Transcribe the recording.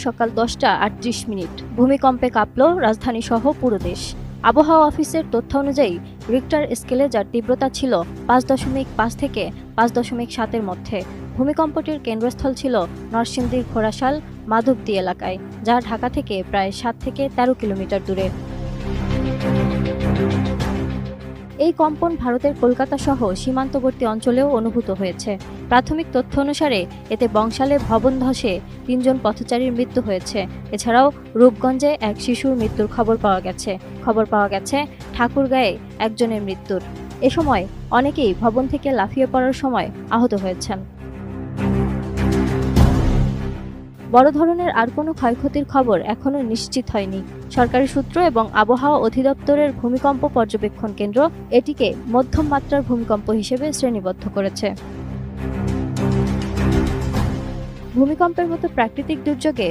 সকাল 10:38। ভূমিকম্পে কাঁপল রাজধানী সহ পুরো দেশ। আবহাওয়া অফিসের তথ্য অনুযায়ী রিক্টার স্কেলে যার তীব্রতা ছিল 5.5 থেকে 5.7-এর মধ্যে। ভূমিকম্পটির কেন্দ্রস্থল ছিল নরসিংদীর ঘোড়াশাল মাধবদী এলাকায়, যা ঢাকা থেকে প্রায় 7 থেকে 13 কিলোমিটার দূরে। এই কম্পন ভারতের কলকাতা সহ সীমান্তবর্তী অঞ্চলেও অনুভূত হয়েছে। প্রাথমিক তথ্য অনুসারে এতে বংশালে ভবন ধসে 3 জন পথচারীর মৃত্যু হয়েছে। এছাড়াও রূপগঞ্জে এক শিশুর মৃত্যুর খবর পাওয়া গেছে ঠাকুরগাঁয়ে একজনের মৃত্যুর। এ সময় অনেকেই ভবন থেকে লাফিয়ে পড়ার সময় আহত হয়েছেন। বড় ধরনের আর কোনো ক্ষয়ক্ষতির খবর এখনও নিশ্চিত হয়নি। সরকারি সূত্র এবং আবহাওয়া অধিদপ্তরের ভূমিকম্প পর্যবেক্ষণ কেন্দ্র এটিকে মধ্যম মাত্রার ভূমিকম্প হিসেবে শ্রেণীবদ্ধ করেছে। ভূমিকম্পের মতো প্রাকৃতিক দুর্যোগে